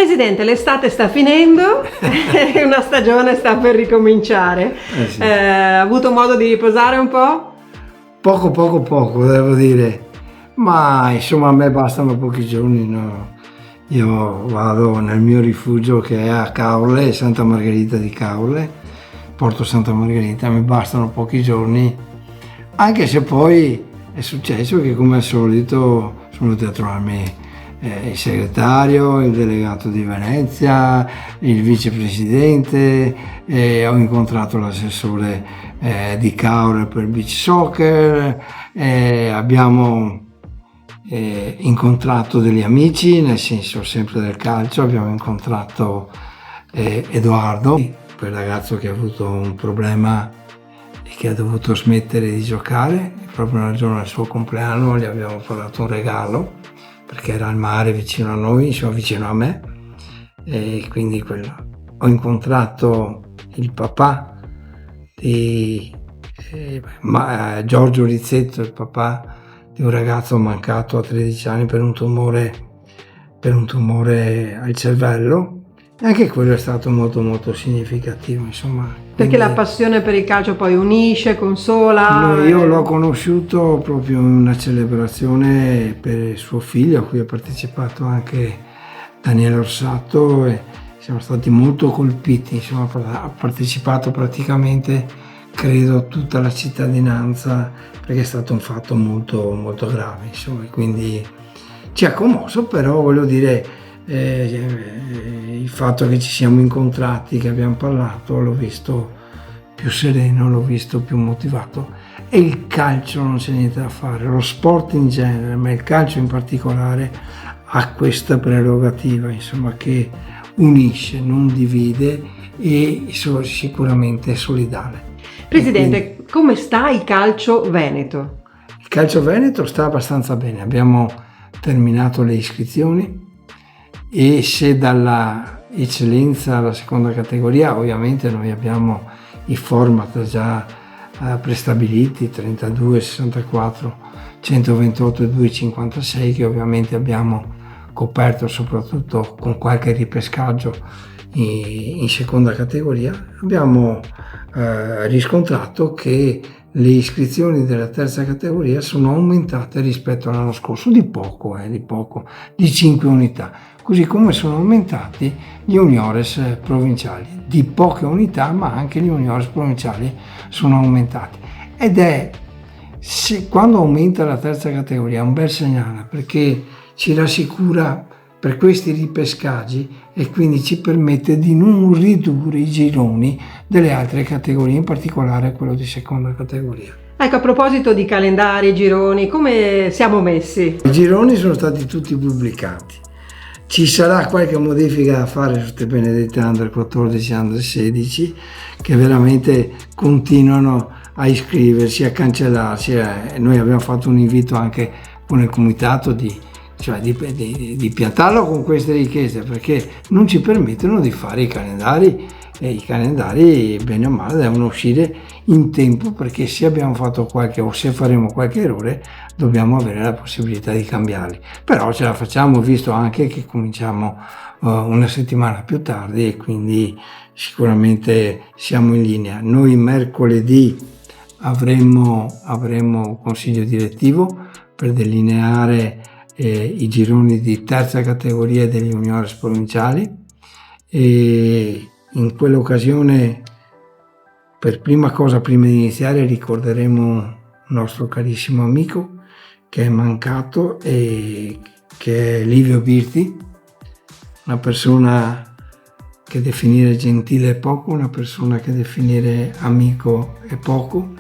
Presidente, l'estate sta finendo e una stagione sta per ricominciare. Sì. Ha avuto modo di riposare un po'? Poco, devo dire. Ma insomma a me bastano pochi giorni, no? Io vado nel mio rifugio che è a Caorle, Santa Margherita di Caorle, Porto Santa Margherita, mi bastano pochi giorni, anche se poi è successo che come al solito sono venuti a trovarmi il segretario, il delegato di Venezia, il vicepresidente, ho incontrato l'assessore di Caorle per il beach soccer, abbiamo incontrato degli amici, nel senso sempre del calcio. Abbiamo incontrato Edoardo, quel ragazzo che ha avuto un problema e che ha dovuto smettere di giocare, e proprio nel giorno del suo compleanno gli abbiamo portato un regalo perché era al mare vicino a noi, insomma vicino a me, e quindi quello. Ho incontrato il papà di Giorgio Rizzetto, il papà di un ragazzo mancato a 13 anni per un tumore al cervello. Anche quello è stato molto significativo, insomma. Perché la passione per il calcio poi unisce, consola. Io l'ho conosciuto proprio in una celebrazione per suo figlio, a cui ha partecipato anche Daniele Orsato, e siamo stati molto colpiti, insomma. Ha partecipato praticamente, credo, tutta la cittadinanza, perché è stato un fatto molto grave, insomma, quindi ci ha commosso. Però voglio dire, il fatto che ci siamo incontrati, che abbiamo parlato, l'ho visto più sereno, l'ho visto più motivato. E il calcio non c'è niente da fare, lo sport in genere, ma il calcio in particolare ha questa prerogativa, insomma, che unisce, non divide e sicuramente è solidale. Presidente, come sta il calcio veneto? Il calcio veneto sta abbastanza bene, abbiamo terminato le iscrizioni, e se dalla eccellenza alla seconda categoria, ovviamente noi abbiamo i format già prestabiliti, 32, 64, 128 e 256, che ovviamente abbiamo coperto soprattutto con qualche ripescaggio in seconda categoria. Abbiamo riscontrato che le iscrizioni della terza categoria sono aumentate rispetto all'anno scorso di poco, di 5 unità, così come sono aumentati gli juniores provinciali, di poche unità, ma anche gli juniores provinciali sono aumentati. Ed è, quando aumenta la terza categoria, è un bel segnale, perché ci rassicura per questi ripescaggi e quindi ci permette di non ridurre i gironi delle altre categorie, in particolare quello di seconda categoria. Ecco, a proposito di calendari, gironi, come siamo messi? I gironi sono stati tutti pubblicati. Ci sarà qualche modifica da fare su queste benedette under 14 e under 16, che veramente continuano a iscriversi, a cancellarsi. Noi abbiamo fatto un invito anche con il comitato di piantarlo con queste richieste, perché non ci permettono di fare i calendari, e i calendari bene o male devono uscire in tempo, perché se abbiamo fatto se faremo qualche errore dobbiamo avere la possibilità di cambiarli. Però ce la facciamo, visto anche che cominciamo una settimana più tardi, e quindi sicuramente siamo in linea. Noi mercoledì avremo consiglio direttivo per delineare i gironi di terza categoria degli juniores provinciali, e in quell'occasione, per prima di iniziare, ricorderemo un nostro carissimo amico che è mancato, e che è Livio Birti, una persona che definire gentile è poco, una persona che definire amico è poco.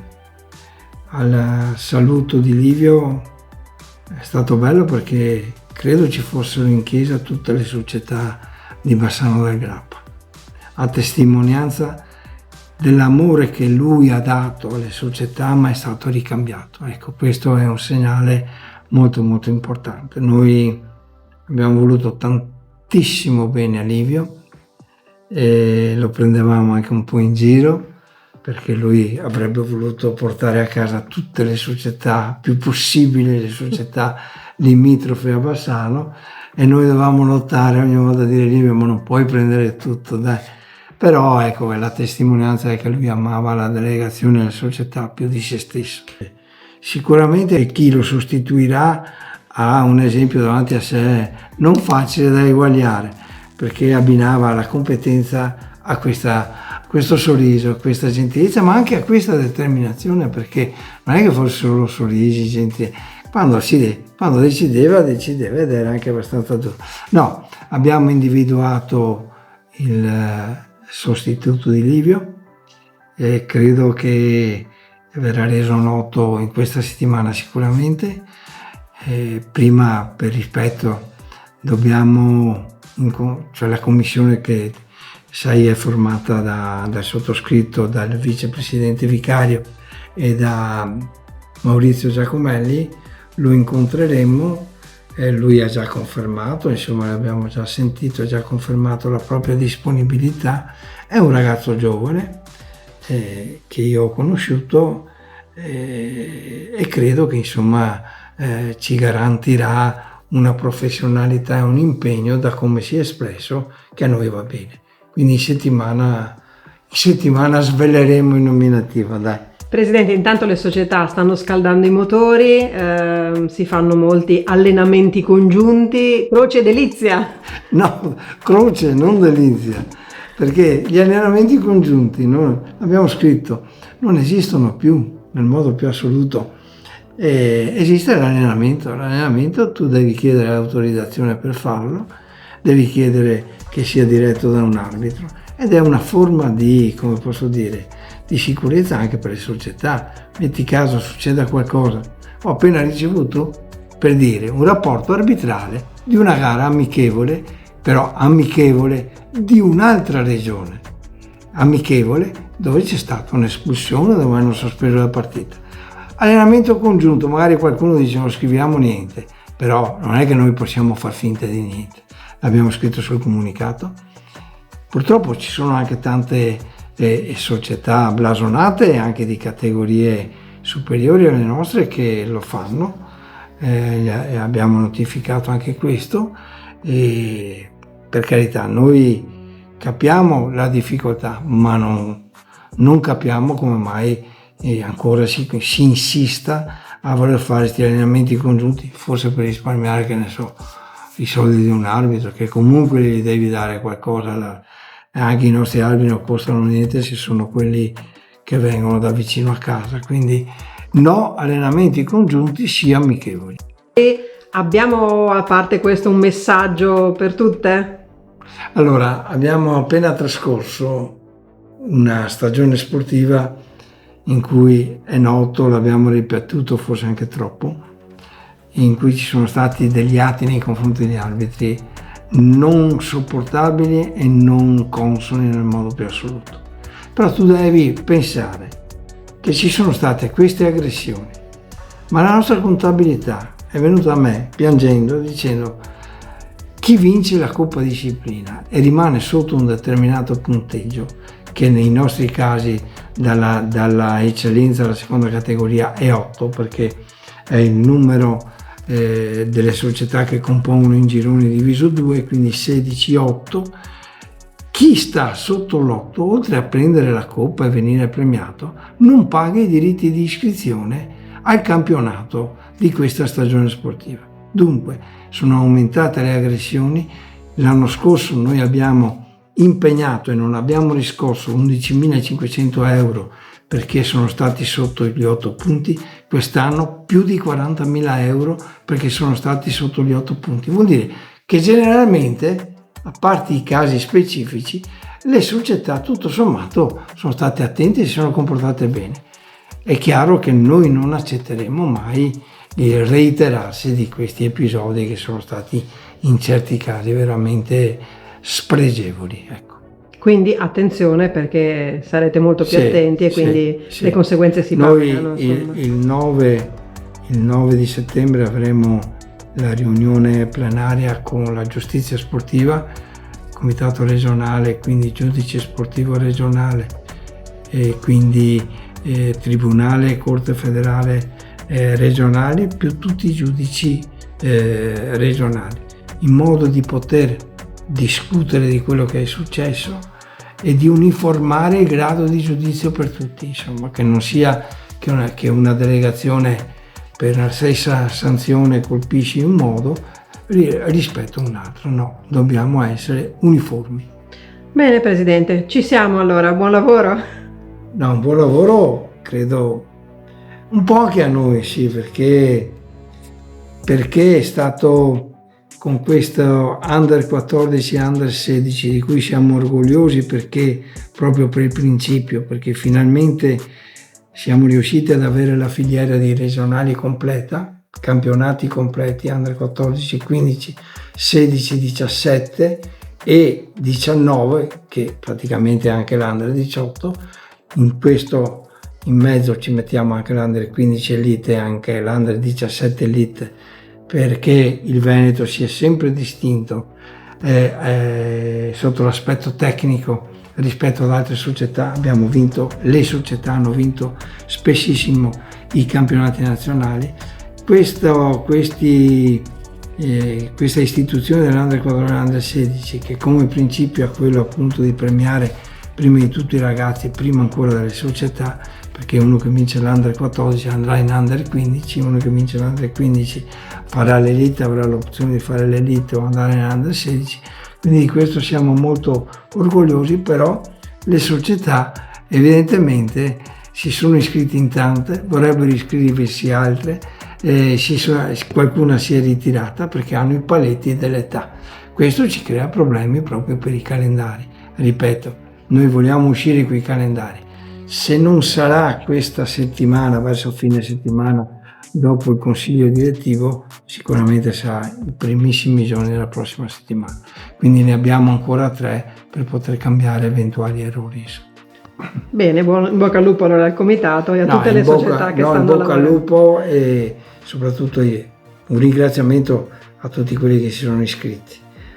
Al saluto di Livio è stato bello, perché credo ci fossero in chiesa tutte le società di Bassano del Grappa, a testimonianza dell'amore che lui ha dato alle società, ma è stato ricambiato. Ecco, questo è un segnale molto importante. Noi abbiamo voluto tantissimo bene a Livio, e lo prendevamo anche un po' in giro, perché lui avrebbe voluto portare a casa tutte le società più possibili, le società limitrofe a Bassano, e noi dovevamo lottare ogni volta a dire Livio, ma non puoi prendere tutto, dai. Però ecco, la testimonianza è che lui amava la delegazione e la società più di se stesso. Sicuramente chi lo sostituirà ha un esempio davanti a sé non facile da eguagliare, perché abbinava la competenza a questo sorriso, a questa gentilezza, ma anche a questa determinazione, perché non è che fosse solo sorrisi, gentile. Quando decideva ed era anche abbastanza duro. No, abbiamo individuato il sostituto di Livio e credo che verrà reso noto in questa settimana sicuramente. Prima, per rispetto, cioè la commissione che sai è formata dal sottoscritto, dal vicepresidente vicario e da Maurizio Giacomelli, lo incontreremo. Lui ha già confermato, insomma l'abbiamo già sentito, ha già confermato la propria disponibilità. È un ragazzo giovane che io ho conosciuto e credo che insomma ci garantirà una professionalità e un impegno, da come si è espresso, che a noi va bene. Quindi in settimana sveleremo il nominativo, dai. Presidente, intanto le società stanno scaldando i motori, si fanno molti allenamenti congiunti. Croce e delizia? No, croce, non delizia, perché gli allenamenti congiunti, noi abbiamo scritto, non esistono più nel modo più assoluto. Esiste l'allenamento tu devi chiedere l'autorizzazione per farlo, devi chiedere che sia diretto da un arbitro ed è una forma di, come posso dire, di sicurezza anche per le società. Metti caso succeda qualcosa, ho appena ricevuto, per dire, un rapporto arbitrale di una gara amichevole, però amichevole di un'altra regione, amichevole dove c'è stata un'espulsione, dove hanno sospeso la partita. Allenamento congiunto, magari qualcuno dice non scriviamo niente, però non è che noi possiamo far finta di niente, l'abbiamo scritto sul comunicato. Purtroppo ci sono anche tante società blasonate, anche di categorie superiori alle nostre, che lo fanno, e abbiamo notificato anche questo, e per carità noi capiamo la difficoltà, ma non capiamo come mai ancora si insista a voler fare questi allenamenti congiunti, forse per risparmiare, che ne so, i soldi di un arbitro, che comunque gli devi dare qualcosa. Anche i nostri arbitri non costano niente se sono quelli che vengono da vicino a casa, quindi no allenamenti congiunti, sì amichevoli. E abbiamo, a parte questo, un messaggio per tutte? Allora, abbiamo appena trascorso una stagione sportiva in cui è noto, l'abbiamo ripetuto forse anche troppo, in cui ci sono stati degli atti nei confronti degli arbitri non sopportabili e non consoni nel modo più assoluto. Però tu devi pensare che ci sono state queste aggressioni, ma la nostra contabilità è venuta a me piangendo dicendo: chi vince la Coppa Disciplina e rimane sotto un determinato punteggio, che nei nostri casi dalla eccellenza alla seconda categoria è 8, perché è il numero delle società che compongono in gironi diviso 2, quindi 16-8, chi sta sotto l'8, oltre a prendere la coppa e venire premiato, non paga i diritti di iscrizione al campionato di questa stagione sportiva. Dunque sono aumentate le aggressioni. L'anno scorso noi abbiamo impegnato e non abbiamo riscosso 11.500 euro perché sono stati sotto gli 8 punti, quest'anno più di 40.000 euro perché sono stati sotto gli 8 punti. Vuol dire che generalmente, a parte i casi specifici, le società tutto sommato sono state attente e si sono comportate bene. È chiaro che noi non accetteremo mai il reiterarsi di questi episodi che sono stati in certi casi veramente spregevoli, ecco. Quindi attenzione, perché sarete molto più attenti e quindi le conseguenze si pagano. Noi il 9 di settembre avremo la riunione plenaria con la giustizia sportiva, comitato regionale, quindi giudice sportivo regionale e quindi tribunale, corte federale regionali, più tutti i giudici regionali. in modo di poter discutere di quello che è successo e di uniformare il grado di giudizio per tutti, insomma, che non sia che una delegazione per la stessa sanzione colpisce in un modo rispetto a un altro. No, dobbiamo essere uniformi. Bene Presidente, ci siamo allora, buon lavoro. No, un buon lavoro credo un po' anche a noi, sì, perché è stato con questo Under 14, Under 16 di cui siamo orgogliosi, perché proprio per il principio, perché finalmente siamo riusciti ad avere la filiera di regionali completa, campionati completi Under 14, 15, 16, 17 e 19, che praticamente è anche l'Under 18. In questo in mezzo ci mettiamo anche l'Under 15 Elite e anche l'Under 17 Elite, perché il Veneto si è sempre distinto sotto l'aspetto tecnico rispetto ad altre società. Le società hanno vinto spessissimo i campionati nazionali. Questa istituzione dell'Under 14 e Under 16, che come principio ha quello appunto di premiare prima di tutto i ragazzi, prima ancora delle società, perché uno che vince l'Under 14 andrà in Under 15, uno che vince l'Under 15 farà l'Elite, avrà l'opzione di fare l'Elite o andare in Under 16, quindi di questo siamo molto orgogliosi. Però le società evidentemente si sono iscritte in tante, vorrebbero iscriversi altre, qualcuna si è ritirata perché hanno i paletti dell'età. Questo ci crea problemi proprio per i calendari. Ripeto, noi vogliamo uscire con i calendari. Se non sarà questa settimana, verso fine settimana, dopo il consiglio direttivo, sicuramente sarà i primissimi giorni della prossima settimana. Quindi ne abbiamo ancora 3 per poter cambiare eventuali errori. Bene, in bocca al lupo allora al comitato e a tutte le società che stanno lavorando. In bocca al lupo, e soprattutto un ringraziamento a tutti quelli che si sono iscritti.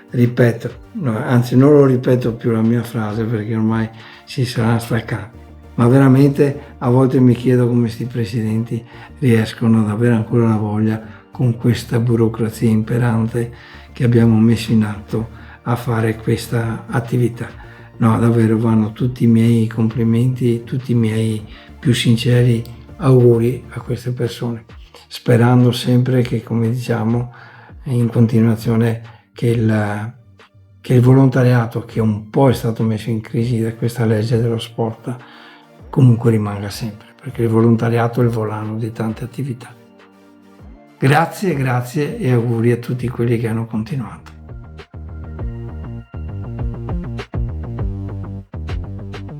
Ripeto, anzi non lo ripeto più la mia frase perché ormai si sarà staccato, ma veramente a volte mi chiedo come questi presidenti riescono ad avere ancora la voglia, con questa burocrazia imperante che abbiamo messo in atto, a fare questa attività. No, davvero vanno tutti i miei complimenti, tutti i miei più sinceri auguri a queste persone, sperando sempre che, come diciamo in continuazione, che il volontariato, che un po' è stato messo in crisi da questa legge dello sport, comunque rimanga sempre, perché il volontariato è il volano di tante attività. Grazie e auguri a tutti quelli che hanno continuato.